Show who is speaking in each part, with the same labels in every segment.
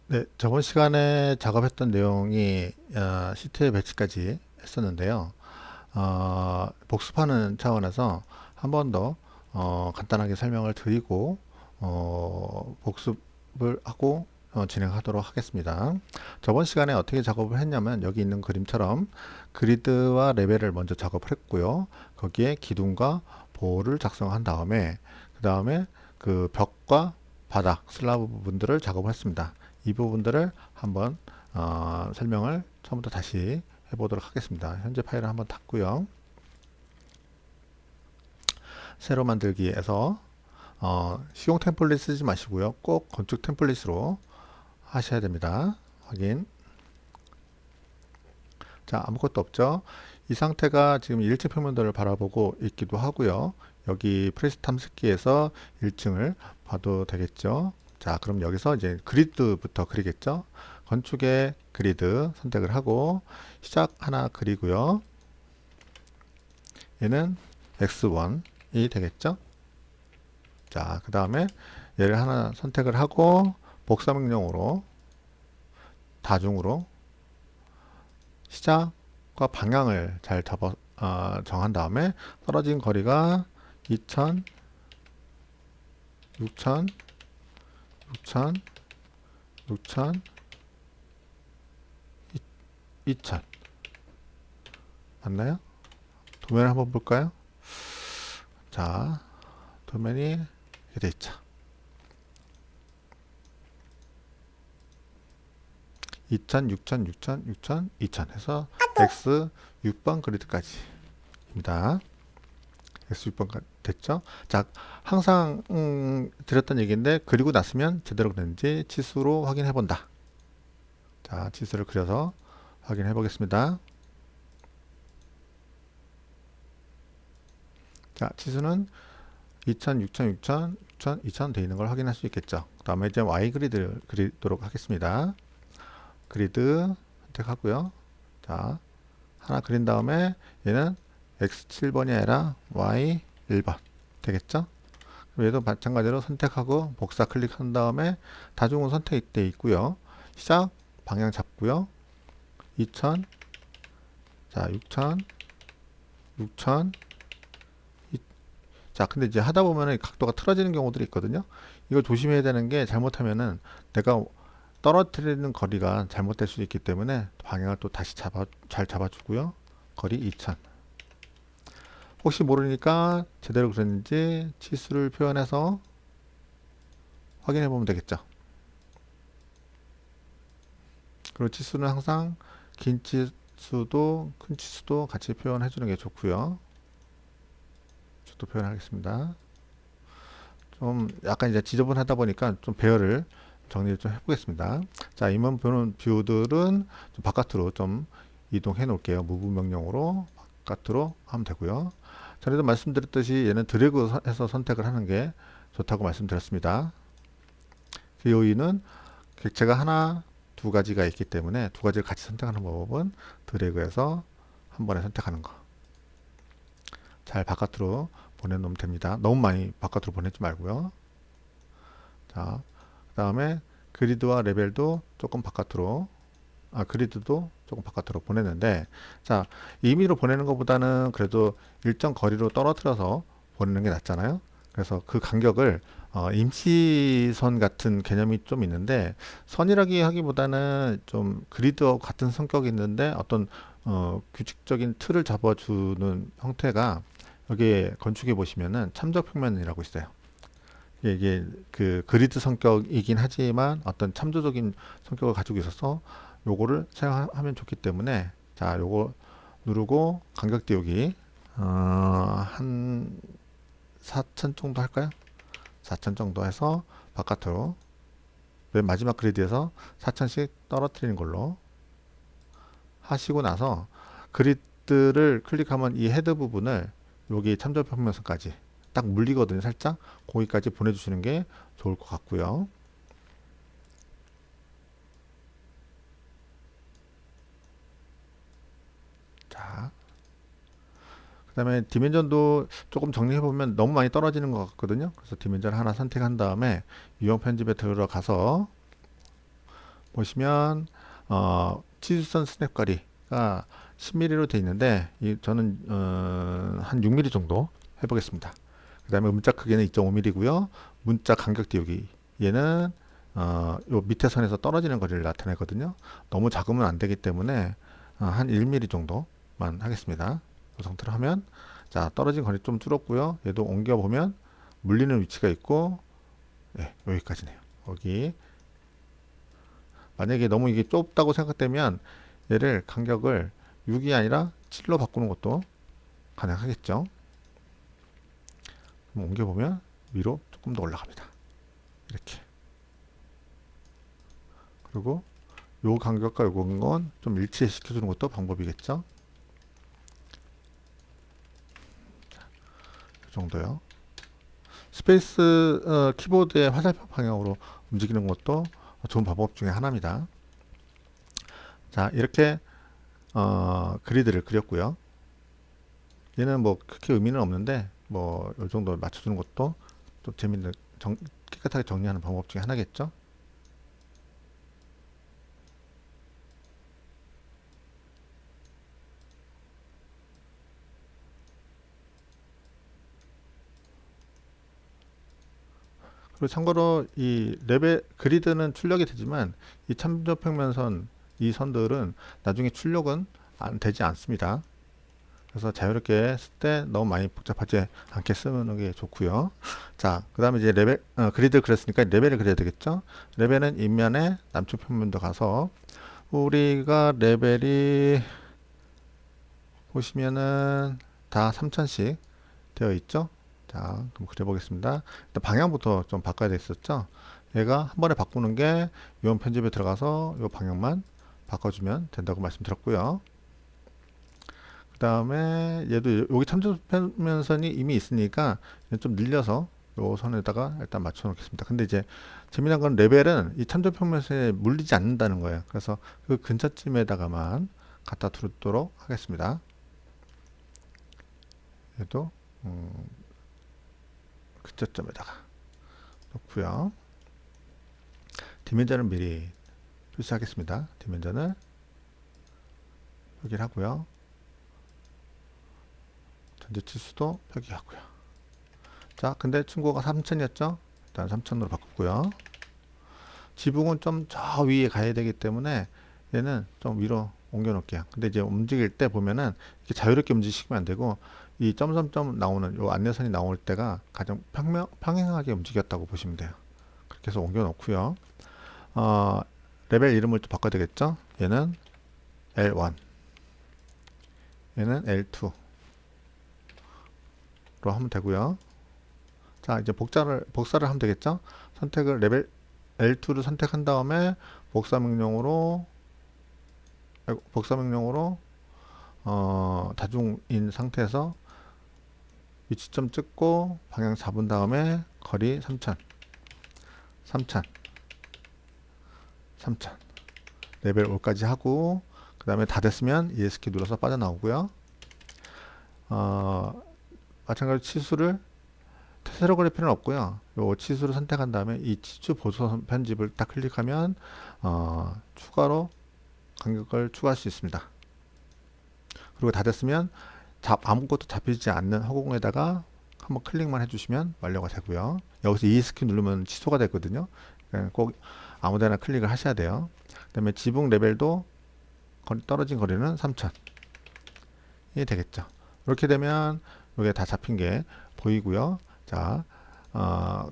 Speaker 1: 네, 저번 시간에 작업했던 내용이 시트의 배치까지 했었는데요. 복습하는 차원에서 한 번 더 간단하게 설명을 드리고 복습을 하고 진행하도록 하겠습니다. 저번 시간에 어떻게 작업을 했냐면 여기 있는 그림처럼 그리드와 레벨을 먼저 작업을 했고요. 거기에 기둥과 보호를 작성한 다음에 그 다음에 그 벽과 바닥 슬라브 부분들을 작업을 했습니다. 이 부분들을 한번 설명을 처음부터 다시 해보도록 하겠습니다. 현재 파일을 한번 닫고요. 새로 만들기에서 시용 템플릿 쓰지 마시고요. 꼭 건축 템플릿으로 하셔야 됩니다. 확인. 자, 아무것도 없죠. 이 상태가 지금 1층 평면도를 바라보고 있기도 하고요. 여기 프레스 탐색기에서 1층을 봐도 되겠죠. 자, 그럼 여기서 이제 그리드부터 그리겠죠. 건축의 그리드 선택을 하고 시작 하나 그리고요. 얘는 X1이 되겠죠. 자, 그 다음에 얘를 하나 선택을 하고 복사 명령으로 다중으로 시작과 방향을 잘 정한 다음에 떨어진 거리가 2000, 6000, 6000, 6000, 2000 맞나요? 도면을 한번 볼까요? 자, 도면이 이렇게 돼 있죠. 2000, 6000, 6000, 6000, 2000 해서 X 6번 그리드까지입니다. X 6번 됐죠? 자, 항상 드렸던 얘기인데 그리고 났으면 제대로 됐는지 치수로 확인해 본다. 자, 치수를 그려서 확인해 보겠습니다. 자, 치수는 2000, 6000, 6000, 6000, 2000 되어 있는 걸 확인할 수 있겠죠. 그 다음에 이제 Y 그리드를 그리도록 하겠습니다. 그리드 선택하고요. 자, 하나 그린 다음에 얘는 X7번이 아니라 Y1번 되겠죠? 얘도 마찬가지로 선택하고 복사 클릭한 다음에 다중은 선택되어 있고요. 시작 방향 잡고요. 2000, 자 6000, 6000. 자, 근데 이제 하다 보면은 각도가 틀어지는 경우들이 있거든요. 이거 조심해야 되는 게 잘못하면은 내가 떨어뜨리는 거리가 잘못될 수 있기 때문에 방향을 또 다시 잘 잡아주고요. 거리 2000. 혹시 모르니까 제대로 그렸는지 치수를 표현해서 확인해 보면 되겠죠. 그리고 치수는 항상 긴 치수도 큰 치수도 같이 표현해 주는 게 좋고요. 저도 표현하겠습니다. 좀 약간 이제 지저분하다 보니까 좀 배열을 정리를 좀 해보겠습니다. 자, 이만 보는 뷰들은 좀 바깥으로 좀 이동해 놓을게요. 무브 명령으로 바깥으로 하면 되고요. 전에도 말씀드렸듯이 얘는 드래그해서 선택을 하는 게 좋다고 말씀드렸습니다. 그 요인은 객체가 하나, 두 가지가 있기 때문에 두 가지를 같이 선택하는 방법은 드래그해서 한 번에 선택하는 거. 잘 바깥으로 보내놓으면 됩니다. 너무 많이 바깥으로 보내지 말고요. 자, 그 다음에 그리드와 레벨도 조금 바깥으로, 그리드도 조금 바깥으로 보내는데, 자, 임의로 보내는 것보다는 그래도 일정 거리로 떨어뜨려서 보내는 게 낫잖아요. 그래서 그 간격을 임시선 같은 개념이 좀 있는데, 선이라기 하기보다는 좀 그리드와 같은 성격이 있는데 어떤 규칙적인 틀을 잡아주는 형태가 여기에 건축해 보시면은 참적평면이라고 있어요. 이게 그 그리드 성격이긴 하지만 어떤 참조적인 성격을 가지고 있어서 요거를 사용하면 좋기 때문에 자, 요거 누르고 간격 띄우기 한 4000 정도 할까요? 4000 정도 해서 바깥으로 맨 마지막 그리드에서 4000씩 떨어뜨리는 걸로 하시고 나서 그리드를 클릭하면 이 헤드 부분을 여기 참조 평면선까지 딱 물리거든요. 살짝 거기까지 보내주시는 게 좋을 것 같고요. 자, 그 다음에 디멘전도 조금 정리해보면 너무 많이 떨어지는 것 같거든요. 그래서 디멘전 하나 선택한 다음에 유형 편집에 들어가서 보시면 치수선 스냅거리가 10mm로 되어 있는데 저는 한 6mm 정도 해보겠습니다. 그 다음에 문자 크기는 2.5mm고요. 문자 간격 띄우기 얘는 요 밑에 선에서 떨어지는 거리를 나타내거든요. 너무 작으면 안 되기 때문에 한 1mm 정도만 하겠습니다. 이 상태로 하면 자 떨어진 거리 좀 줄었고요. 얘도 옮겨 보면 물리는 위치가 있고 여기까지네요. 여기 만약에 너무 이게 좁다고 생각되면 얘를 간격을 6이 아니라 7로 바꾸는 것도 가능하겠죠. 그럼 옮겨보면 위로 조금 더 올라갑니다. 이렇게. 그리고 요 간격과 요 간격은 좀 일치시켜주는 것도 방법이겠죠. 이 정도요. 스페이스 키보드의 화살표 방향으로 움직이는 것도 좋은 방법 중에 하나입니다. 자, 이렇게 그리드를 그렸고요. 얘는 뭐 크게 의미는 없는데 뭐 이 정도 맞춰주는 것도 또 재밌는 깨끗하게 정리하는 방법 중에 하나겠죠. 그리고 참고로 이 레벨 그리드는 출력이 되지만 이 참조평면선 이 선들은 나중에 출력은 되지 않습니다. 그래서 자유롭게 쓸 때 너무 많이 복잡하지 않게 쓰는 게 좋고요. 자, 그 다음에 이제 레벨 그리드 그렸으니까 레벨을 그려야 되겠죠. 레벨은 인면에 남쪽 평면도 가서 우리가 레벨이 보시면은 다 3000씩 되어 있죠. 자, 그럼 그려보겠습니다. 일단 방향부터 좀 바꿔야 됐었죠. 얘가 한 번에 바꾸는 게 요원 편집에 들어가서 요 방향만 바꿔주면 된다고 말씀드렸고요. 그 다음에 얘도 여기 참조평면선이 이미 있으니까 좀 늘려서 요 선에다가 일단 맞춰 놓겠습니다. 근데 이제 재미난 건 레벨은 이 참조평면선에 물리지 않는다는 거예요. 그래서 그 근처쯤에다가만 갖다 두도록 하겠습니다. 얘도 근처점에다가 놓고요. 디멘전을 미리 표시하겠습니다. 디멘전을 표기를 하고요. 전체 치수도 표기하고요. 자, 근데 충고가 3000이었죠? 일단 3000으로 바꿨고요. 지붕은 좀 저 위에 가야 되기 때문에 얘는 좀 위로 옮겨 놓을게요. 근데 이제 움직일 때 보면은 이렇게 자유롭게 움직이시면 안 되고 이 점점점 나오는 요 안내선이 나올 때가 가장 평행하게 움직였다고 보시면 돼요. 그렇게 해서 옮겨 놓고요. 레벨 이름을 또 바꿔야 되겠죠? 얘는 L1, 얘는 L2로 하면 되고요. 자, 이제 복사를 하면 되겠죠? 선택을 레벨 L2를 선택한 다음에 복사 명령으로 다중인 상태에서 위치점 찍고 방향 잡은 다음에 거리 3000 레벨 5까지 하고 그 다음에 다 됐으면 ESC 눌러서 빠져나오고요. 마찬가지로 치수를 새로 그릴 필요는 없고요. 요 치수를 선택한 다음에 이 치수 보소 편집을 딱 클릭하면 추가로 간격을 추가할 수 있습니다. 그리고 다 됐으면 아무것도 잡히지 않는 허공에다가 한번 클릭만 해주시면 완료가 되고요. 여기서 ESC 누르면 취소가 되거든요. 그러니까 꼭 아무데나 클릭을 하셔야 돼요. 그 다음에 지붕 레벨도 떨어진 거리는 3000이 되겠죠. 이렇게 되면 이게 다 잡힌 게 보이고요. 자,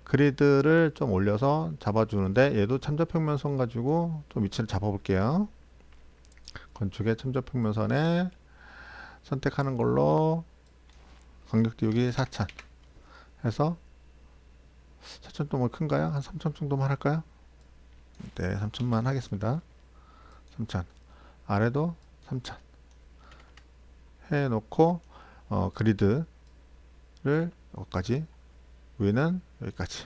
Speaker 1: 그리드를 좀 올려서 잡아주는데 얘도 참조평면선 가지고 좀 위치를 잡아볼게요. 건축의 참조평면선에 선택하는 걸로 간격 띄우기 4000 해서 4000 좀 큰가요? 한 3000 정도만 할까요? 네, 3000만 하겠습니다. 3000 아래도 3000 해놓고 그리드를 여기까지 위는 여기까지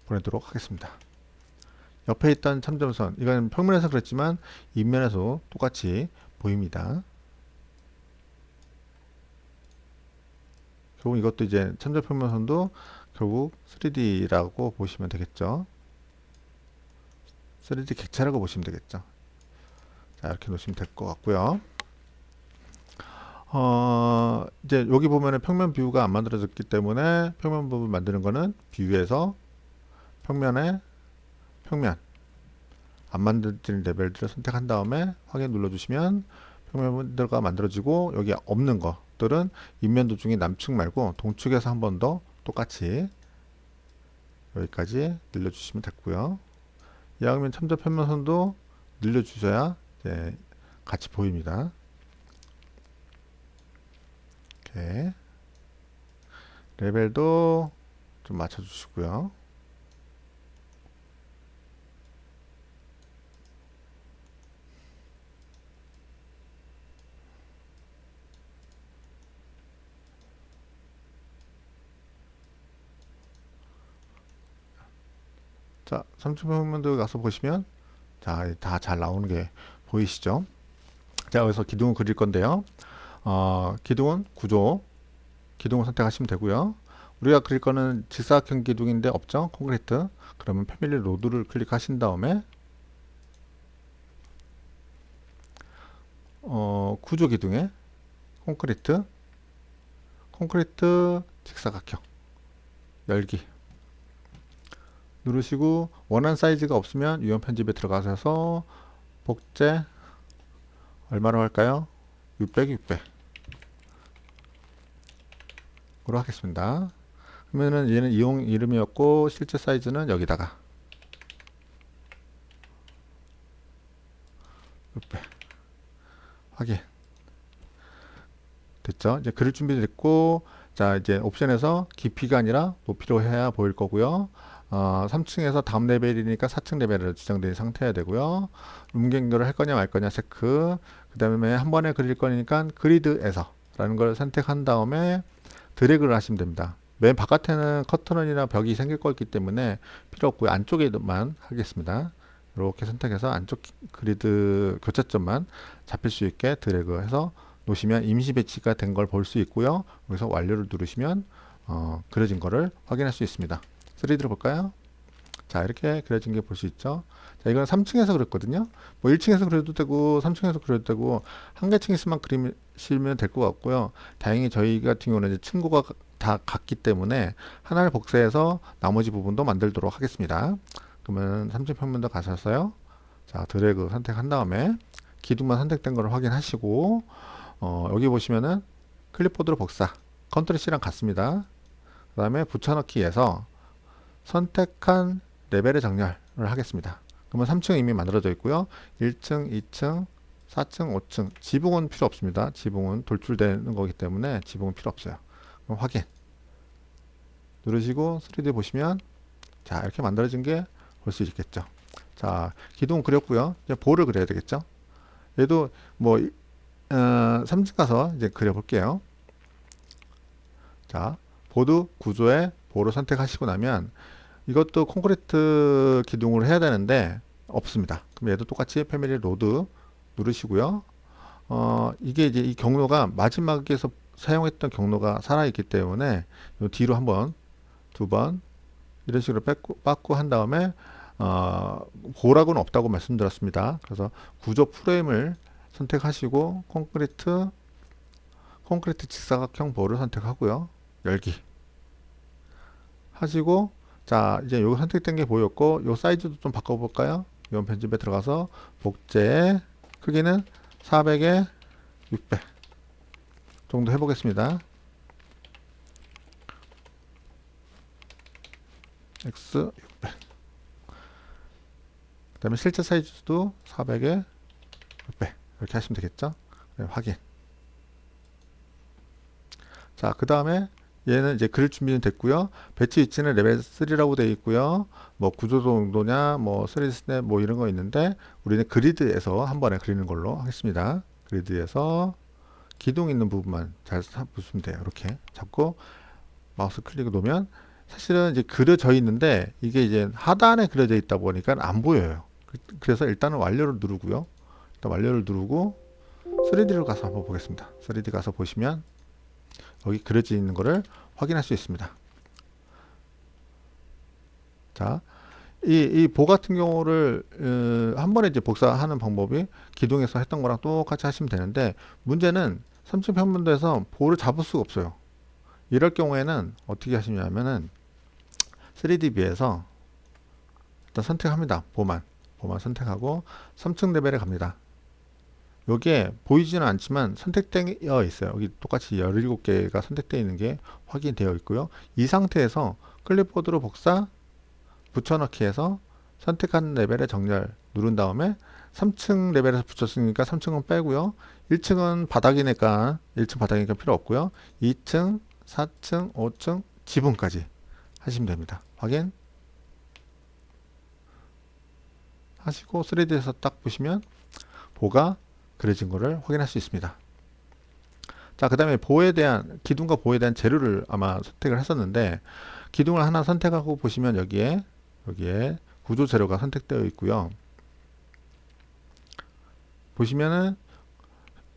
Speaker 1: 보내도록 하겠습니다. 옆에 있던 참점선 이건 평면에서 그랬지만 인면에서 똑같이 보입니다. 결국 이것도 이제 참조평면선도 결국 3D라고 보시면 되겠죠. 3D 객체라고 보시면 되겠죠. 자, 이렇게 놓으시면 될 것 같고요. 이제 여기 보면은 평면 뷰가 안 만들어졌기 때문에 평면 부분 만드는 거는 뷰에서 평면에 평면 안 만들어진 레벨들을 선택한 다음에 확인 눌러주시면 평면들과 만들어지고, 여기 없는 것들은 인면 도중에 남측 말고 동측에서 한 번 더 똑같이 여기까지 늘려주시면 됐고요. 이왕이면 참조 평면선도 늘려주셔야 이제 같이 보입니다. 이렇게 레벨도 좀 맞춰주시고요. 자, 3층평면도 가서 보시면, 자, 다 잘 나오는 게 보이시죠? 자, 여기서 기둥을 그릴 건데요. 기둥은 구조, 기둥을 선택하시면 되고요. 우리가 그릴 거는 직사각형 기둥인데 없죠? 콘크리트. 그러면 패밀리 로드를 클릭하신 다음에 구조 기둥에 콘크리트 직사각형 열기 누르시고, 원하는 사이즈가 없으면 유형 편집에 들어가셔서 복제 얼마로 할까요? 600, 600 으로 하겠습니다. 그러면은 얘는 이용 이름이었고 실제 사이즈는 여기다가 600 확인 됐죠? 이제 그릴 준비 됐고, 자, 이제 옵션에서 깊이가 아니라 높이로 해야 보일 거고요. 3층에서 다음 레벨이니까 4층 레벨로 지정된 상태여야 되고요. 룸 경로를 할 거냐 말 거냐 체크. 그 다음에 한 번에 그릴 거니까 그리드에서 라는 걸 선택한 다음에 드래그를 하시면 됩니다. 맨 바깥에는 커튼이나 벽이 생길 거기 때문에 필요 없고요. 안쪽에만 하겠습니다. 이렇게 선택해서 안쪽 그리드 교차점만 잡힐 수 있게 드래그해서 놓으시면 임시 배치가 된 걸 볼 수 있고요. 여기서 완료를 누르시면 그려진 거를 확인할 수 있습니다. 3D로 볼까요? 자, 이렇게 그려진 게 볼 수 있죠. 자, 이건 3층에서 그렸거든요. 뭐 1층에서 그려도 되고 3층에서 그려도 되고 한 개층 있으면 그리시면 될 것 같고요. 다행히 저희 같은 경우는 이제 층고가 다 같기 때문에 하나를 복사해서 나머지 부분도 만들도록 하겠습니다. 그러면 3층 평면도 가셔서요. 자, 드래그 선택한 다음에 기둥만 선택된 걸 확인하시고, 여기 보시면은 클립보드로 복사, 컨트롤 C랑 같습니다. 그 다음에 붙여넣기에서 선택한 레벨의 정렬을 하겠습니다. 그러면 3층은 이미 만들어져 있고요. 1층, 2층, 4층, 5층. 지붕은 필요 없습니다. 지붕은 돌출되는 거기 때문에 지붕은 필요 없어요. 그럼 확인 누르시고 3D 보시면, 자, 이렇게 만들어진 게 볼 수 있겠죠. 자, 기둥 그렸고요. 이제 볼을 그려야 되겠죠. 얘도 뭐 3층 가서 이제 그려볼게요. 자, 보드 구조에 볼을 선택하시고 나면 이것도 콘크리트 기둥으로 해야 되는데 없습니다. 그럼 얘도 똑같이 패밀리 로드 누르시고요. 이게 이제 이 경로가 마지막에서 사용했던 경로가 살아있기 때문에 요 뒤로 한 번, 두 번 이런 식으로 빠꾸 한 다음에 볼하고는 없다고 말씀드렸습니다. 그래서 구조 프레임을 선택하시고 콘크리트 직사각형 볼을 선택하고요. 열기 하시고, 자, 이제 요거 선택된 게 보였고, 요 사이즈도 좀 바꿔볼까요? 요 편집에 들어가서 복제 크기는 400에 600 정도 해보겠습니다. X 600. 그 다음에 실제 사이즈도 400에 600 이렇게 하시면 되겠죠. 네, 확인. 자, 그 다음에 얘는 이제 그릴 준비는 됐고요. 배치 위치는 레벨 3라고 되어 있고요. 뭐 구조 정도냐, 뭐 3D 스냅 뭐 이런 거 있는데 우리는 그리드에서 한 번에 그리는 걸로 하겠습니다. 그리드에서 기둥 있는 부분만 잘 보시면 돼요. 이렇게 잡고 마우스 클릭을 놓으면 사실은 이제 그려져 있는데 이게 이제 하단에 그려져 있다 보니까 안 보여요. 그래서 일단은 완료를 누르고요. 일단 완료를 누르고 3D로 가서 한번 보겠습니다. 3D 가서 보시면 여기 그려져 있는 거를 확인할 수 있습니다. 자, 이 보 같은 경우를 한 번에 이제 복사하는 방법이 기둥에서 했던 거랑 똑같이 하시면 되는데, 문제는 3층 평면도에서 보를 잡을 수가 없어요. 이럴 경우에는 어떻게 하시냐면은 3DV에서 일단 선택합니다. 보만 선택하고 3층 레벨에 갑니다. 여기에 보이지는 않지만 선택되어 있어요. 여기 똑같이 17개가 선택되어 있는 게 확인되어 있고요. 이 상태에서 클립보드로 복사 붙여넣기 해서 선택한 레벨에 정렬 누른 다음에 3층 레벨에서 붙였으니까 3층은 빼고요. 1층은 바닥이니까 1층 바닥이니까 필요 없고요. 2층, 4층, 5층, 지붕까지 하시면 됩니다. 확인 하시고 3D에서 딱 보시면 보가 그려진 것을 확인할 수 있습니다. 자, 그 다음에 기둥과 보에 대한 재료를 아마 선택을 했었는데, 기둥을 하나 선택하고 보시면 여기에 구조 재료가 선택되어 있고요. 보시면은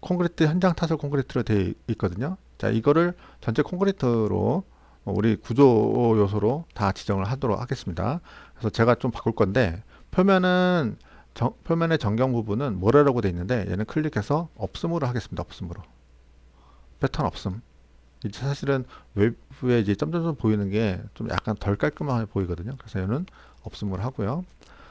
Speaker 1: 콘크리트 현장 타설 콘크리트로 되어 있거든요. 자, 이거를 전체 콘크리트로 우리 구조 요소로 다 지정을 하도록 하겠습니다. 그래서 제가 좀 바꿀 건데, 표면의 정경 부분은 모래라고 되어 있는데, 얘는 클릭해서 없음으로 하겠습니다. 없음으로. 패턴 없음. 이제 사실은 외부에 이제 점점점 보이는 게 좀 약간 덜 깔끔하게 보이거든요. 그래서 얘는 없음으로 하고요.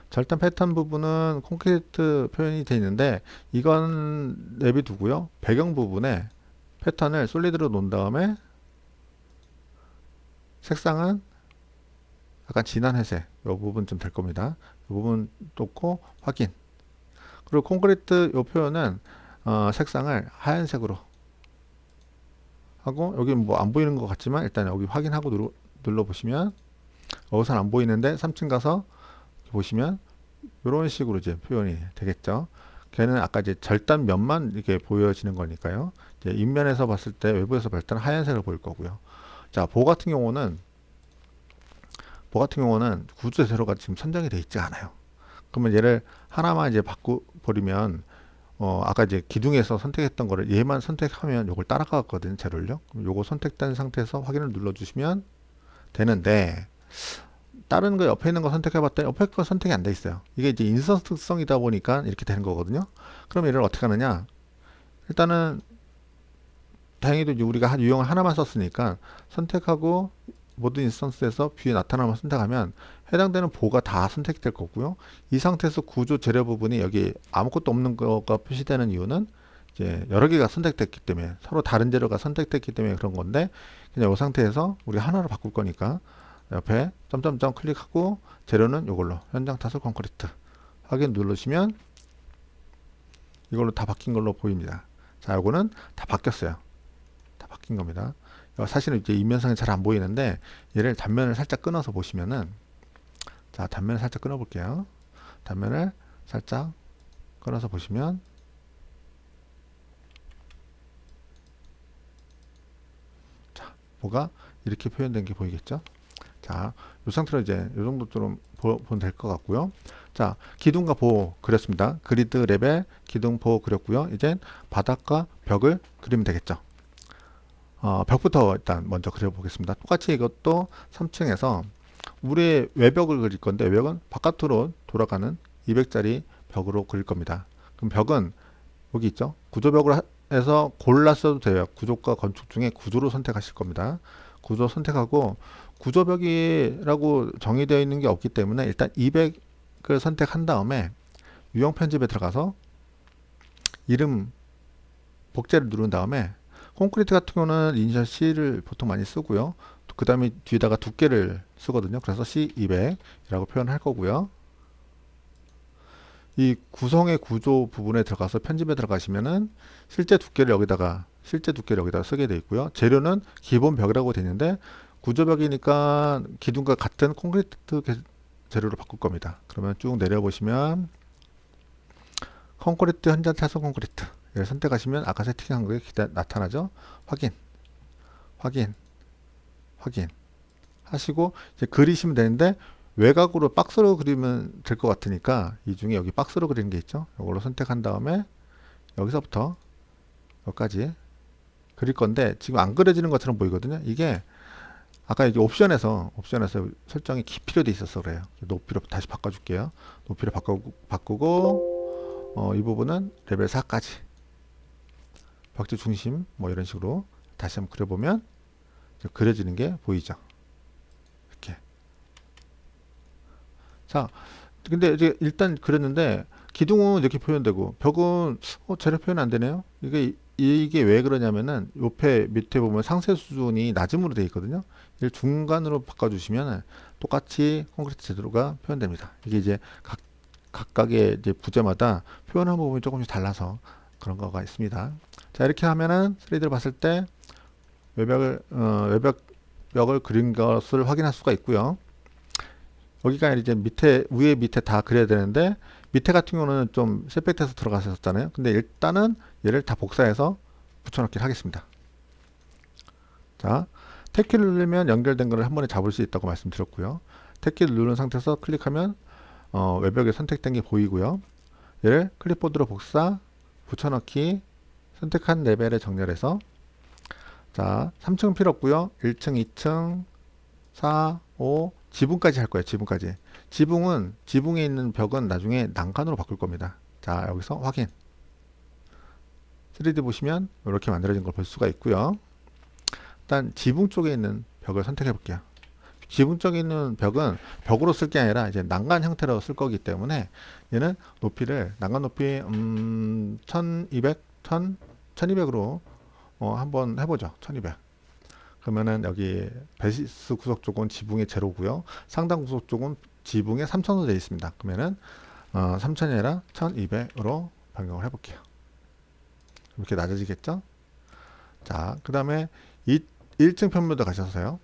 Speaker 1: 절단 패턴 부분은 콘크리트 표현이 되어 있는데, 이건 내비두고요. 배경 부분에 패턴을 솔리드로 놓은 다음에 색상은 약간 진한 회색, 이 부분 좀 될 겁니다. 이 부분 놓고 확인. 그리고 콘크리트 이 표현은 색상을 하얀색으로 하고, 여기 뭐 안 보이는 것 같지만 일단 여기 확인하고 눌러 보시면 여기선 안 보이는데 3층 가서 보시면 이런 식으로 이제 표현이 되겠죠. 걔는 아까 이제 절단 면만 이렇게 보여지는 거니까요. 이제 인면에서 봤을 때, 외부에서 봤을 때는 하얀색을 보일 거고요. 자, 보 같은 경우는 구조 재료가 지금 선정이 되어 있지 않아요. 그러면 얘를 하나만 이제 바꿔 버리면, 아까 이제 기둥에서 선택했던 거를 얘만 선택하면 요걸 따라가거든요, 재료를요. 그럼 요거 선택된 상태에서 확인을 눌러주시면 되는데, 다른 거 옆에 있는 거 선택해봤더니 옆에 거 선택이 안 돼 있어요. 이게 이제 인스턴스성이다 보니까 이렇게 되는 거거든요. 그럼 얘를 어떻게 하느냐? 일단은 다행히도 이제 우리가 유형을 하나만 썼으니까 선택하고 모든 인스턴스에서 뷰에 나타나면 선택하면 해당되는 보가 다 선택될 거고요. 이 상태에서 구조 재료 부분이 여기 아무것도 없는 거가 표시되는 이유는 이제 여러 개가 선택됐기 때문에, 서로 다른 재료가 선택됐기 때문에 그런 건데, 그냥 이 상태에서 우리가 하나로 바꿀 거니까 옆에 점점점 클릭하고 재료는 이걸로 현장 타설 콘크리트 확인 누르시면 이걸로 다 바뀐 걸로 보입니다. 자, 요거는 다 바뀌었어요. 다 바뀐 겁니다. 사실은 이제 인면상에 잘 안 보이는데, 얘를 단면을 살짝 끊어서 보시면은, 자, 단면을 살짝 끊어 볼게요. 단면을 살짝 끊어서 보시면, 자, 뭐가 이렇게 표현된 게 보이겠죠? 자, 이 상태로 이제 이 정도 좀 보면 될 것 같고요. 자, 기둥과 보 그렸습니다. 그리드 레벨 기둥 보 그렸고요. 이제 바닥과 벽을 그리면 되겠죠. 벽부터 일단 먼저 그려보겠습니다. 똑같이 이것도 3층에서 우리의 외벽을 그릴 건데, 외벽은 바깥으로 돌아가는 200짜리 벽으로 그릴 겁니다. 그럼 벽은 여기 있죠. 구조벽으로 해서 골랐어도 돼요. 구조과 건축 중에 구조로 선택하실 겁니다. 구조 선택하고, 구조벽이라고 정의되어 있는 게 없기 때문에 일단 200을 선택한 다음에 유형 편집에 들어가서 이름 복제를 누른 다음에, 콘크리트 같은 경우는 이니셜 C를 보통 많이 쓰고요. 그 다음에 뒤에다가 두께를 쓰거든요. 그래서 C200이라고 표현할 거고요. 이 구성의 구조 부분에 들어가서 편집에 들어가시면은 실제 두께를 여기다가 쓰게 되어 있고요. 재료는 기본 벽이라고 되어 있는데, 구조벽이니까 기둥과 같은 콘크리트 재료로 바꿀 겁니다. 그러면 쭉 내려보시면 콘크리트 현장 타설 콘크리트 를 선택하시면 아까 세팅한 게 나타나죠. 확인 하시고 이제 그리시면 되는데, 외곽으로 박스로 그리면 될 것 같으니까 이 중에 여기 박스로 그리는 게 있죠. 이걸로 선택한 다음에 여기서부터 여기까지 그릴 건데, 지금 안 그려지는 것처럼 보이거든요. 이게 아까 이제 옵션에서 설정이 깊이로 돼 있어서 그래요. 높이로 다시 바꿔줄게요. 높이를 바꾸고 이 부분은 레벨 4까지 벽지 중심 뭐 이런 식으로 다시 한번 그려보면 그려지는 게 보이죠. 이렇게. 자, 근데 이제 일단 그렸는데 기둥은 이렇게 표현되고 벽은 제대로 표현 안 되네요. 이게 왜 그러냐면은 옆에 밑에 보면 상세 수준이 낮음으로 되어 있거든요. 이를 중간으로 바꿔주시면 똑같이 콘크리트 제도가 표현됩니다. 이게 이제 각각의 이제 부재마다 표현한 부분이 조금씩 달라서 그런 거가 있습니다. 자, 이렇게 하면은 3D를 봤을 때 외벽을 그린 것을 확인할 수가 있고요. 여기가 이제 위에 밑에 다 그려야 되는데 밑에 같은 경우는 좀 셋백돼서 들어갔었잖아요. 근데 일단은 얘를 다 복사해서 붙여넣기를 하겠습니다. 자, 탭키를 누르면 연결된 것을 한 번에 잡을 수 있다고 말씀드렸고요. 탭키를 누른 상태에서 클릭하면 외벽에 선택된 게 보이고요. 얘를 클립보드로 복사, 붙여넣기, 선택한 레벨에 정렬해서 자, 3층은 필요 없고요. 1층, 2층, 4, 5, 지붕까지 할 거예요. 지붕까지. 지붕에 있는 벽은 나중에 난간으로 바꿀 겁니다. 자, 여기서 확인. 3D 보시면 이렇게 만들어진 걸 볼 수가 있고요. 일단 지붕 쪽에 있는 벽을 선택해 볼게요. 지붕 쪽에 있는 벽은 벽으로 쓸 게 아니라 이제 난간 형태로 쓸 거기 때문에 얘는 난간 높이 1200, 1200으로 한번 해보죠. 1200. 그러면은 여기 베이스 구석 쪽은 지붕의 제로고요. 상단 구석 쪽은 지붕의 3000으로 되어 있습니다. 그러면은 3000이 아니라 1200으로 변경을 해볼게요. 이렇게 낮아지겠죠? 자, 그 다음에 1층 평면도 가셔서요.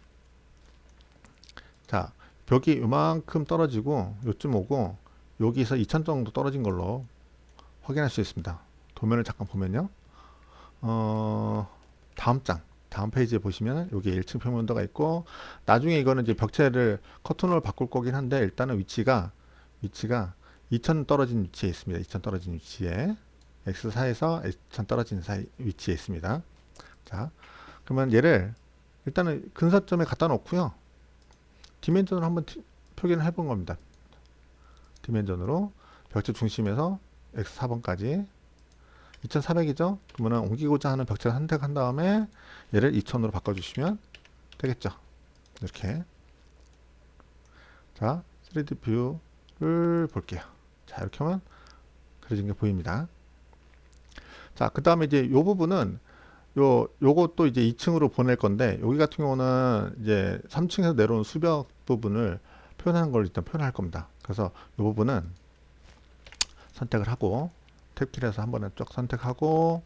Speaker 1: 자, 벽이 이만큼 떨어지고 요쯤 오고 여기서 2000 정도 떨어진 걸로 확인할 수 있습니다. 도면을 잠깐 보면요. 다음 페이지에 보시면 여기 1층 평면도가 있고 나중에 이거는 이제 벽체를 커튼으로 바꿀 거긴 한데 일단은 위치가 2000 떨어진 위치에 있습니다. 2000 떨어진 위치에 X4에서 2000 떨어진 위치에 있습니다. 자, 그러면 얘를 일단은 근사점에 갖다 놓고요. 디멘전으로 한번 표기를 해본 겁니다. 디멘전으로 벽체 중심에서 X4번까지 2400이죠? 그러면 옮기고자 하는 벽체를 선택한 다음에 얘를 2000으로 바꿔주시면 되겠죠. 이렇게. 자, 3D 뷰를 볼게요. 자, 이렇게 하면 그려진 게 보입니다. 자, 그 다음에 이제 요 부분은 요것도 이제 2층으로 보낼 건데 여기 같은 경우는 이제 3층에서 내려온 수벽 부분을 표현하는 걸 일단 표현할 겁니다. 그래서 이 부분은 선택을 하고 탭키에서 한 번에 쭉 선택하고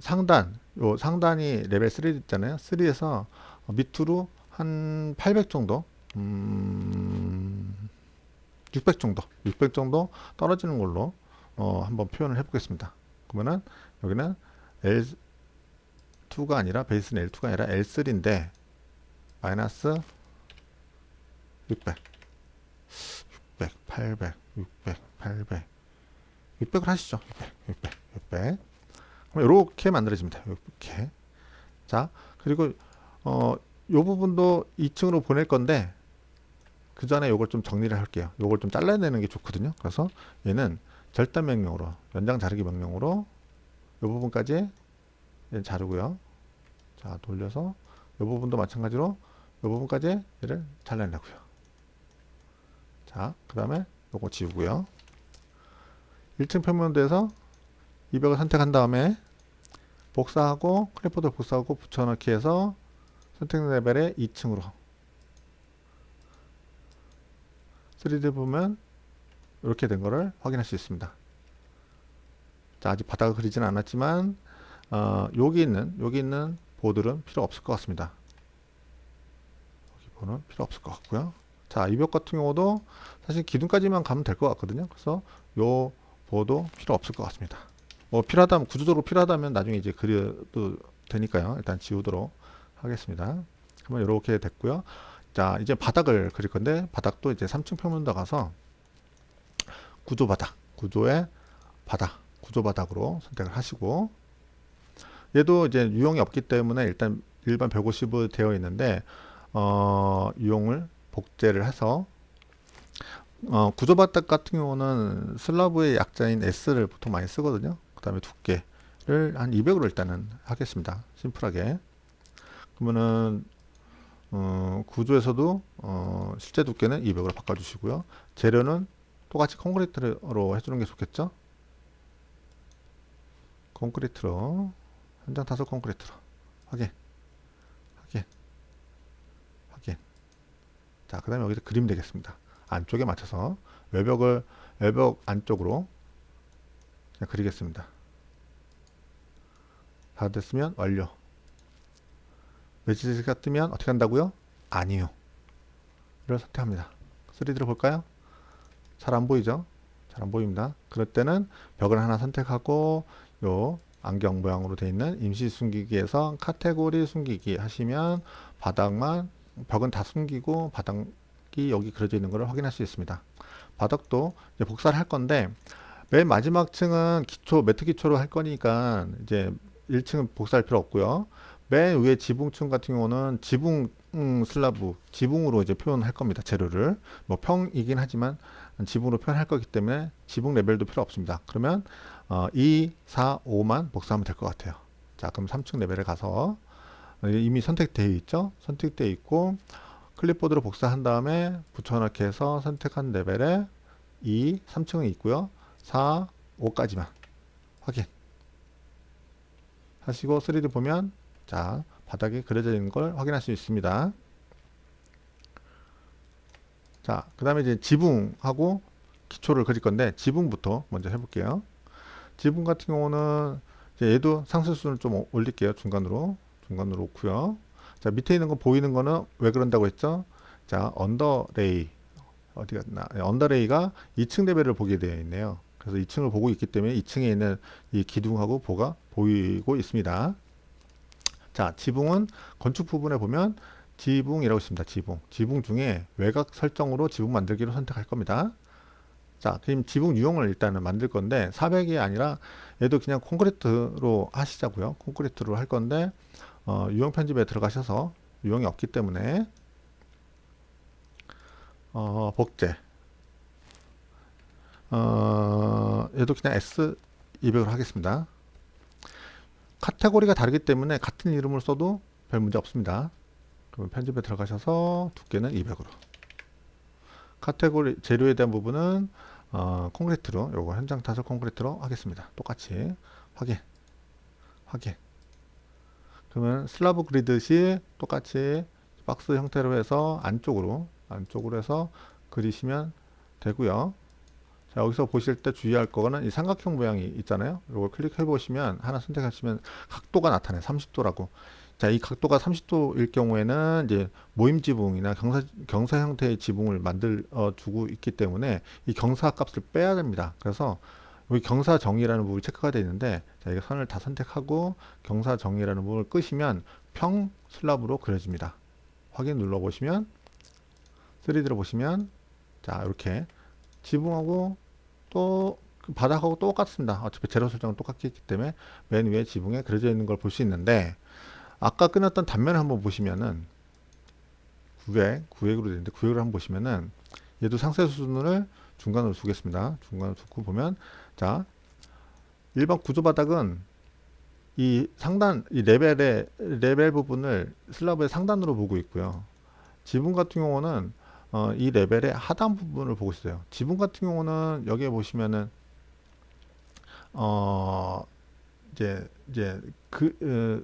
Speaker 1: 상단이 레벨 3 있잖아요. 3에서 밑으로 한 800 정도 600 정도 떨어지는 걸로 한번 표현을 해 보겠습니다. 그러면은 여기는 L2가 아니라 베이스는 L2가 아니라 L3인데 마이너스 600 800 600 800 600을 하시죠. 600 그럼 이렇게 만들어집니다. 이렇게. 자, 그리고 요 부분도 2층으로 보낼 건데 그 전에 요걸 좀 정리를 할게요. 요걸 좀 잘라내는 게 좋거든요. 그래서 얘는 절단 명령으로 연장 자르기 명령으로 요 부분까지 자르고요. 자, 돌려서 요 부분도 마찬가지로 요 부분까지 얘를 잘라내고요. 자, 그 다음에 요거 지우고요. 1층 평면도에서 200을 선택한 다음에 복사하고 클립보드 복사하고 붙여넣기 해서 선택 레벨에 2층으로 3D 보면 이렇게 된 거를 확인할 수 있습니다. 자, 아직 바닥을 그리지는 않았지만 여기 있는 보들은 필요 없을 것 같습니다. 여기 보는 필요 없을 것 같고요. 자, 이 벽 같은 경우도 사실 기둥까지만 가면 될 것 같거든요. 그래서 요 보도 필요 없을 것 같습니다. 뭐 필요하다면 구조적으로 필요하다면 나중에 이제 그려도 되니까요. 일단 지우도록 하겠습니다. 그러면 이렇게 됐고요. 자, 이제 바닥을 그릴 건데 바닥도 이제 3층 평면도 가서 구조 바닥으로 선택을 하시고 얘도 이제 유형이 없기 때문에 일단 일반 150으로 되어 있는데 유형을 복제를 해서 구조바닥 같은 경우는 슬라브의 약자인 S를 보통 많이 쓰거든요. 그 다음에 두께를 한 200으로 일단은 하겠습니다. 심플하게. 그러면은 구조에서도 실제 두께는 200으로 바꿔주시고요. 재료는 똑같이 콘크리트로 해주는 게 좋겠죠. 콘크리트로 현장 타설 콘크리트로 확인 확인 확인. 자, 그 다음에 여기서 그리면 되겠습니다. 안쪽에 맞춰서 외벽 안쪽으로 그냥 그리겠습니다. 다 됐으면 완료. 매지가 뜨면 어떻게 한다고요? 아니요. 이걸 선택합니다. 3D로 볼까요? 잘 안 보이죠? 잘 안 보입니다. 그럴 때는 벽을 하나 선택하고 요 안경 모양으로 되어 있는 임시 숨기기에서 카테고리 숨기기 하시면 바닥만, 벽은 다 숨기고 바닥이 여기 그려져 있는 것을 확인할 수 있습니다. 바닥도 이제 복사를 할 건데 맨 마지막 층은 기초, 매트 기초로 할 거니까 이제 1층은 복사할 필요 없고요. 맨 위에 지붕층 같은 경우는 지붕 슬라브, 지붕으로 이제 표현할 겁니다. 재료를. 뭐 평이긴 하지만 지붕으로 표현할 거기 때문에 지붕 레벨도 필요 없습니다. 그러면 2, 4, 5만 복사하면 될 것 같아요. 자, 그럼 3층 레벨에 가서 이미 선택되어 있죠? 선택되어 있고 클립보드로 복사한 다음에 붙여넣기 해서 선택한 레벨에 2, 3층은 있고요. 4, 5까지만 확인 하시고 3D 보면 자, 바닥에 그려져 있는 걸 확인할 수 있습니다. 자, 그 다음에 이제 지붕하고 기초를 그릴 건데 지붕부터 먼저 해볼게요. 지붕 같은 경우는 이제 얘도 상쇄순을 좀 올릴게요. 중간으로 놓고요. 자, 밑에 있는 거 보이는 거는 왜 그런다고 했죠? 자, 언더레이 어디 갔나? 언더레이가 2층 레벨을 보게 되어 있네요. 그래서 2층을 보고 있기 때문에 2층에 있는 이 기둥하고 보가 보이고 있습니다. 자, 지붕은 건축 부분에 보면 지붕이라고 있습니다. 지붕 중에 외곽 설정으로 지붕 만들기로 선택할 겁니다. 자, 그럼 지붕 유형을 일단은 만들 건데 400이 아니라 얘도 그냥 콘크리트로 하시자고요. 콘크리트로 할 건데 유형 편집에 들어가셔서 유형이 없기 때문에 복제 얘도 그냥 S200으로 하겠습니다. 카테고리가 다르기 때문에 같은 이름을 써도 별 문제 없습니다. 그러면 편집에 들어가셔서 두께는 200으로. 카테고리 재료에 대한 부분은 콘크리트로, 요거 현장 타설 콘크리트로 하겠습니다. 똑같이 확인. 그러면 슬라브 그리듯이 똑같이 박스 형태로 해서 안쪽으로 해서 그리시면 되고요. 자, 여기서 보실 때 주의할 거는 이 삼각형 모양이 있잖아요. 이걸 클릭해 보시면 하나 선택하시면 각도가 나타나요. 30도라고. 자, 이 각도가 30도일 경우에는 이제 모임 지붕이나 경사 형태의 지붕을 만들어 주고 있기 때문에 이 경사 값을 빼야 됩니다. 그래서 여기 경사 정의라는 부분이 체크가 되어 있는데, 자, 이거 선을 다 선택하고 경사 정의라는 부분을 끄시면 평 슬랍으로 그려집니다. 확인 눌러 보시면 3D로 보시면 자, 이렇게 지붕하고 또 바닥하고 똑같습니다. 어차피 재료 설정은 똑같기 때문에 맨 위에 지붕에 그려져 있는 걸 볼 수 있는데, 아까 끊었던 단면을 한번 보시면은 900으로 되어 있는데 900으로 한번 보시면은 얘도 상세 수준을 중간으로 두겠습니다. 중간으로 두고 보면 자, 일반 구조 바닥은 이 상단, 이 레벨 부분을 슬라브의 상단으로 보고 있고요. 지붕 같은 경우는 이 레벨의 하단 부분을 보고 있어요. 지붕 같은 경우는 여기에 보시면은 이제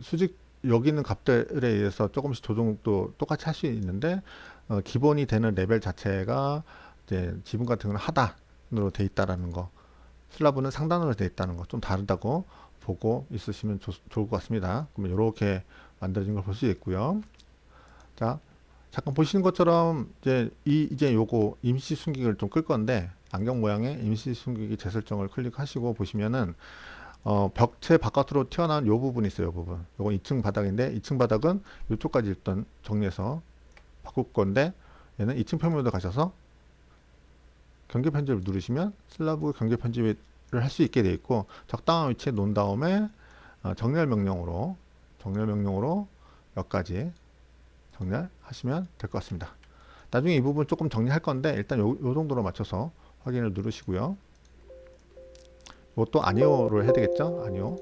Speaker 1: 수직 여기 있는 값들에 의해서 조금씩 조정도 똑같이 할 수 있는데 기본이 되는 레벨 자체가 이제 지붕 같은 경우는 하단으로 돼 있다라는 거, 슬라브는 상단으로 돼 있다는 거 좀 다르다고 보고 있으시면 좋을 것 같습니다. 그러면 이렇게 만들어진 걸 볼 수 있고요. 자, 잠깐 보시는 것처럼 이제 요거 임시 숨기기를 좀 끌 건데 안경 모양의 임시 숨기기 재설정을 클릭하시고 보시면은 벽체 바깥으로 튀어나온 요 부분이 있어요. 요 부분. 요건 2층 바닥인데 2층 바닥은 이쪽까지 일단 정리해서 바꿀 건데, 얘는 2층 표면으로 가셔서 경계 편집을 누르시면 슬라브 경계 편집을 할 수 있게 되어 있고, 적당한 위치에 놓은 다음에 정렬 명령으로 여기까지 정리하시면 될 것 같습니다. 나중에 이 부분 조금 정리할 건데 일단 요 정도로 맞춰서 확인을 누르시고요. 이것도 아니오를 해야 되겠죠? 아니오.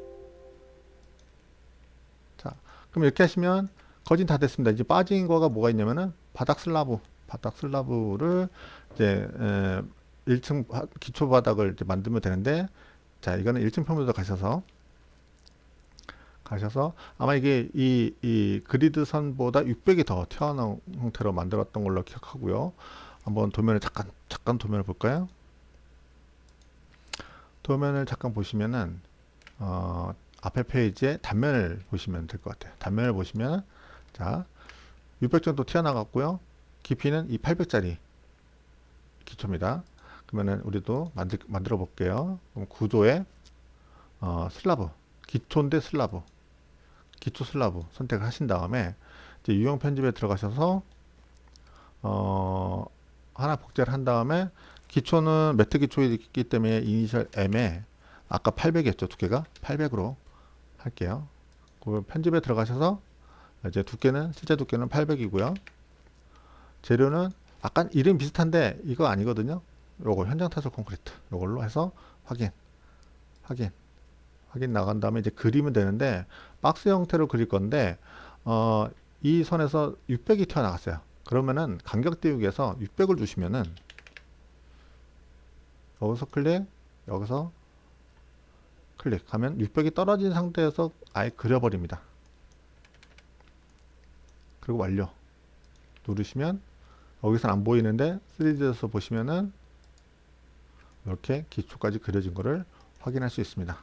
Speaker 1: 자, 그럼 이렇게 하시면 거진 다 됐습니다. 이제 빠진 거가 뭐가 있냐면은 바닥 슬라브를 이제 1층 기초 바닥을 이제 만들면 되는데, 자, 이거는 1층 평면도 가셔서 아마 이게 이 그리드 선보다 600이 더 튀어나온 형태로 만들었던 걸로 기억하고요. 한번 도면을 잠깐 도면을 볼까요? 도면을 잠깐 보시면은 앞에 페이지에 단면을 보시면 될 것 같아요. 단면을 보시면 자, 600 정도 튀어나갔고요. 깊이는 이 800짜리 기초입니다. 그러면은 우리도 만들어 볼게요. 그럼 구조에 슬라브, 기초인데 슬라브, 기초 슬라브 선택을 하신 다음에 이제 유형 편집에 들어가셔서 하나 복제를 한 다음에 기초는 매트 기초이기 때문에 이니셜 M에 아까 800이었죠. 두께가 800으로 할게요. 그 편집에 들어가셔서 이제 두께는 실제 두께는 800이고요. 재료는 약간 이름 비슷한데 이거 아니거든요. 요거 현장 타설 콘크리트 요걸로 해서 확인 나간 다음에 이제 그리면 되는데 박스 형태로 그릴 건데 이 선에서 600이 튀어나갔어요. 그러면은 간격 띄우기에서 600을 주시면은 여기서 클릭, 여기서 클릭하면 600이 떨어진 상태에서 아예 그려버립니다. 그리고 완료 누르시면 여기서는 안 보이는데 3D에서 보시면은 이렇게 기초까지 그려진 거를 확인할 수 있습니다.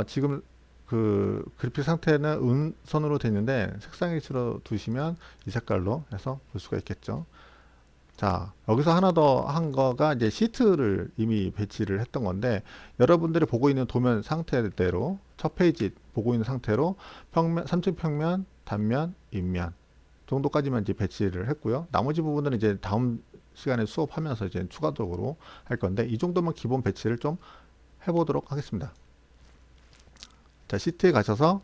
Speaker 1: 지금 그 그래픽 상태는 은선으로 되어 있는데 색상 일치로 두시면 이 색깔로 해서 볼 수가 있겠죠. 자, 여기서 하나 더 한 거가 이제 시트를 이미 배치를 했던 건데, 여러분들이 보고 있는 도면 상태대로 첫 페이지 보고 있는 상태로 평면, 3층 평면, 단면, 입면 정도까지만 이제 배치를 했고요. 나머지 부분은 이제 다음 시간에 수업하면서 이제 추가적으로 할 건데, 이 정도만 기본 배치를 좀 해보도록 하겠습니다. 자, 시트에 가셔서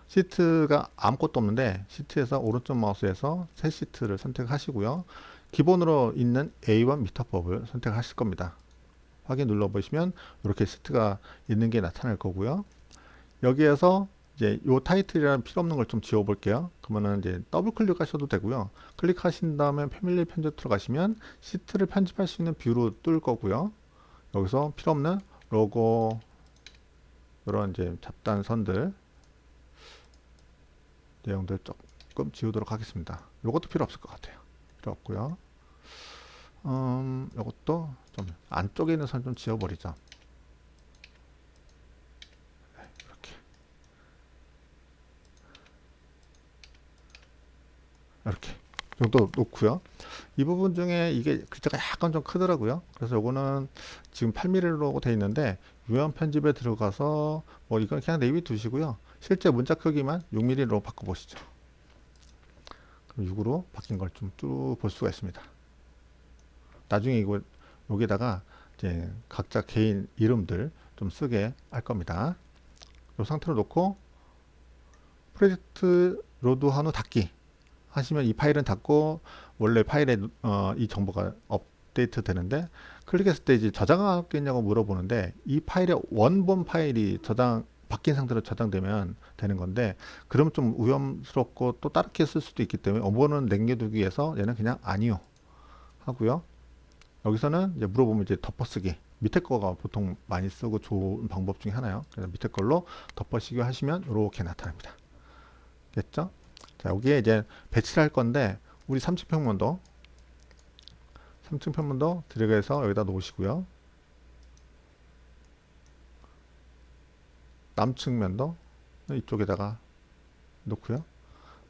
Speaker 1: 시트가 아무것도 없는데 시트에서 오른쪽 마우스에서 새 시트를 선택하시고요. 기본으로 있는 A1 미터법을 선택하실 겁니다. 확인 눌러보시면 이렇게 시트가 있는 게 나타날 거고요. 여기에서 이제 요 타이틀이라는 필요 없는 걸 좀 지워 볼게요. 그러면은 이제 더블 클릭하셔도 되고요. 클릭하신 다음에 패밀리 편집 들어가시면 시트를 편집할 수 있는 뷰로 뜰 거고요. 여기서 필요 없는 로고, 이런 이제 잡다한 선들 내용들 조금 지우도록 하겠습니다. 이것도 필요 없을 것 같아요. 필요 없고요. 이것도 좀 안쪽에 있는 선 좀 지워버리죠. 이렇게 정도 놓고요. 이 부분 중에 이게 글자가 약간 좀 크더라고요. 그래서 요거는 지금 8mm로 되어 있는데 유형 편집에 들어가서 뭐 이건 그냥 네이비 두시고요. 실제 문자 크기만 6mm로 바꿔보시죠. 그럼 6으로 바뀐 걸 좀 쭉 볼 수가 있습니다. 나중에 이거 여기다가 이제 각자 개인 이름들 좀 쓰게 할 겁니다. 이 상태로 놓고 프로젝트 로드 한후 닫기 하시면 이 파일은 닫고 원래 파일에 이 정보가 업데이트 되는데, 클릭했을 때 이제 저장하겠냐고 물어보는데 이 파일의 원본 파일이 바뀐 상태로 저장되면 되는 건데, 그러면 좀 위험스럽고 또 다르게 쓸 수도 있기 때문에 원본은 남겨두기 위해서 얘는 그냥 아니요 하고요. 여기서는 이제 물어보면 이제 덮어쓰기, 밑에 거가 보통 많이 쓰고 좋은 방법 중에 하나요. 그래서 밑에 걸로 덮어쓰기 하시면 이렇게 나타납니다. 됐죠? 자, 여기에 이제 배치를 할 건데 우리 3층 평면도 드래그해서 여기다 놓으시고요. 남측면도 이쪽에다가 놓고요.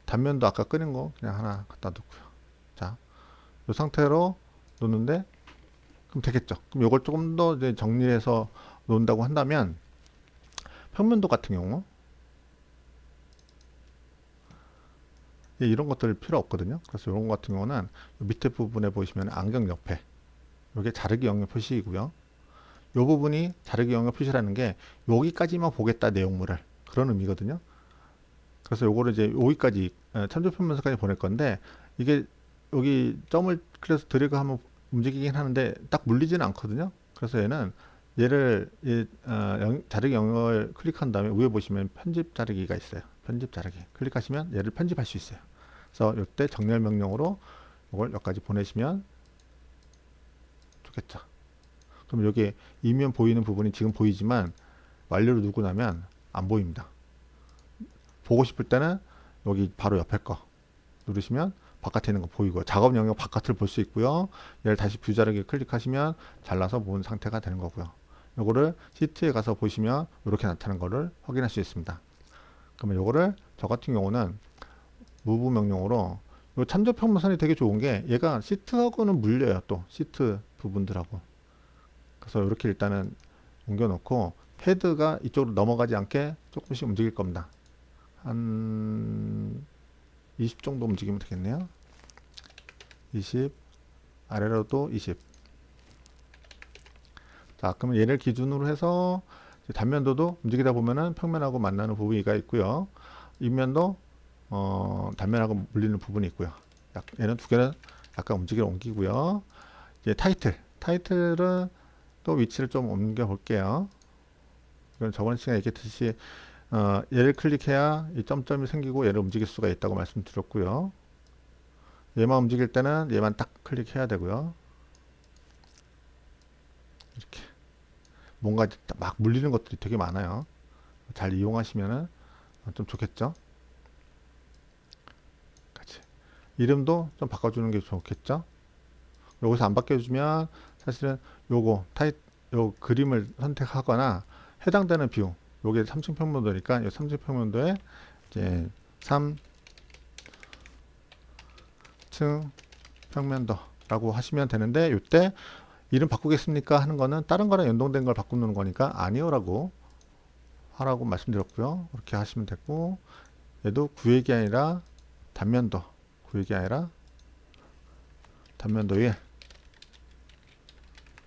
Speaker 1: 단면도 아까 끄는 거 그냥 하나 갖다 놓고요. 자, 이 상태로 놓는데 그럼 되겠죠. 그럼 이걸 조금 더 이제 정리해서 놓는다고 한다면 평면도 같은 경우 이런 것들 필요 없거든요. 그래서 이런 것 같은 경우는 밑에 부분에 보시면 안경 옆에 이게 자르기 영역 표시이고요. 이 부분이 자르기 영역 표시라는 게 여기까지만 보겠다 내용물을, 그런 의미거든요. 그래서 요거를 이제 여기까지 참조 표면서까지 보낼 건데 이게 여기 점을 그래서 드래그하면 움직이긴 하는데 딱 물리지는 않거든요. 그래서 얘를 자르기 영역을 클릭한 다음에 위에 보시면 편집 자르기가 있어요. 편집 자르기 클릭하시면 얘를 편집할 수 있어요. 그래서 이때 정렬 명령으로 이걸 여기까지 보내시면 좋겠죠. 그럼 여기 이면 보이는 부분이 지금 보이지만 완료를 누르고 나면 안 보입니다. 보고 싶을 때는 여기 바로 옆에 거 누르시면 바깥에 있는 거 보이고요. 작업 영역 바깥을 볼 수 있고요. 얘를 다시 뷰 자르기 클릭하시면 잘라서 모은 상태가 되는 거고요. 요거를 시트에 가서 보시면 이렇게 나타나는 거를 확인할 수 있습니다. 그러면 요거를 저 같은 경우는 무브 명령으로 요 참조 평면선이 되게 좋은 게 얘가 시트하고는 물려요. 또 시트 부분들하고. 그래서 이렇게 일단은 옮겨 놓고 헤드가 이쪽으로 넘어가지 않게 조금씩 움직일 겁니다. 한 20 정도 움직이면 되겠네요. 20 아래로도 20. 자, 그러면 얘를 기준으로 해서 단면도도 움직이다 보면은 평면하고 만나는 부위가 있고요. 윗면도 단면하고 물리는 부분이 있고요. 얘는 두 개는 약간 움직이러 옮기고요. 이제 타이틀은 또 위치를 좀 옮겨 볼게요. 이건 저번 시간에 얘기했듯이 얘를 클릭해야 이 점점이 생기고 얘를 움직일 수가 있다고 말씀드렸고요. 얘만 움직일 때는 얘만 딱 클릭해야 되고요. 이렇게 뭔가 막 물리는 것들이 되게 많아요. 잘 이용하시면은 좀 좋겠죠. 같이 이름도 좀 바꿔주는 게 좋겠죠. 여기서 안 바뀌어주면 사실은 요 그림을 선택하거나 해당되는 뷰, 요게 3층 평면도니까 이 3층 평면도에 이제 3층 평면도라고 하시면 되는데 이때 이름 바꾸겠습니까 하는 거는 다른 거랑 연동된 걸 바꾸는 거니까 아니요라고 하라고 말씀드렸고요. 이렇게 하시면 되고 얘도 구획이 아니라 단면도, 구획이 아니라 단면도 위에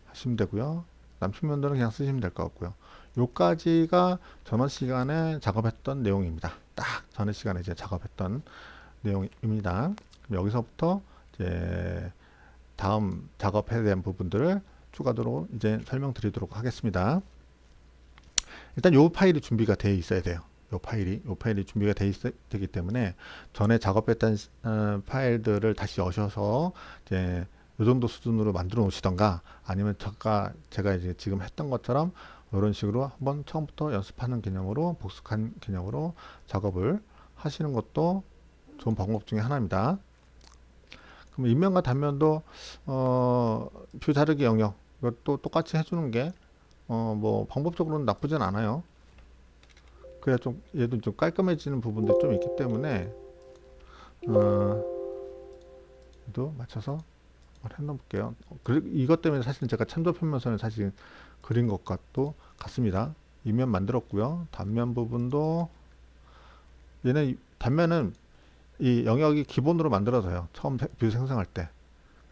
Speaker 1: 하시면 되고요. 남측면도는 그냥 쓰시면 될 것 같고요. 요까지가 전원 시간에 작업했던 내용입니다. 딱 전원 시간에 이제 작업했던 내용입니다. 그럼 여기서부터 이제 다음 작업에 대한 부분들을 추가적으로 이제 설명드리도록 하겠습니다. 일단 요 파일이 준비가 되어 있어야 돼요. 요 파일이 준비가 되기 때문에 전에 작업했던 파일들을 다시 여셔서 이제 요 정도 수준으로 만들어 놓으시던가 아니면 제가 이제 지금 했던 것처럼 이런 식으로 한번 처음부터 연습하는 개념으로 복습한 개념으로 작업을 하시는 것도 좋은 방법 중에 하나입니다. 그럼 인면과 단면도 뷰 자르기 영역 이것도 똑같이 해주는 게 뭐 방법적으로는 나쁘진 않아요. 그래야 좀 얘도 좀 깔끔해지는 부분도 좀 있기 때문에 얘도 맞춰서 한번 해놓을게요. 이것 때문에 사실 제가 참조 평면선을 사실 그린 것과도 같습니다. 이면 만들었고요. 단면 부분도 얘는 단면은 이 영역이 기본으로 만들어져요. 처음 뷰 생성할 때.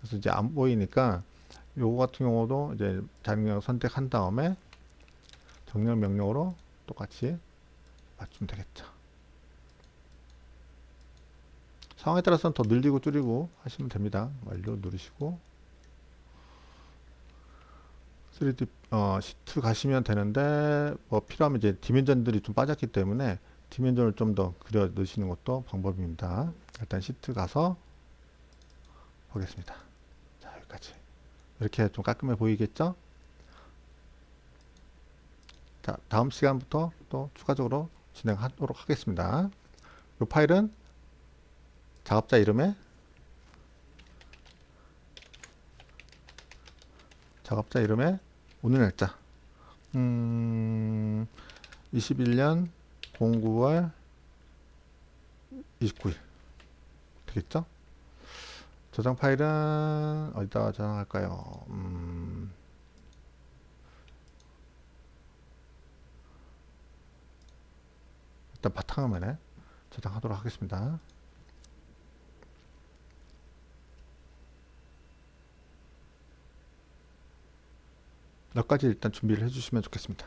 Speaker 1: 그래서 이제 안 보이니까 요거 같은 경우도 이제 자명령 선택한 다음에 정렬 명령으로 똑같이 맞추면 되겠죠. 상황에 따라서는 더 늘리고 줄이고 하시면 됩니다. 완료 누르시고 3D 시트 가시면 되는데 뭐 필요하면 이제 디멘전들이 좀 빠졌기 때문에 디멘전을 좀 더 그려 넣으시는 것도 방법입니다. 일단 시트 가서 보겠습니다. 자, 여기까지 이렇게 좀 깔끔해 보이겠죠? 자, 다음 시간부터 또 추가적으로 진행하도록 하겠습니다. 이 파일은 작업자 이름에 오늘 날짜 21년 09월 29일 되겠죠? 저장 파일은 어디다 저장할까요? 일단 바탕화면에 저장하도록 하겠습니다. 몇 가지 일단 준비를 해주시면 좋겠습니다.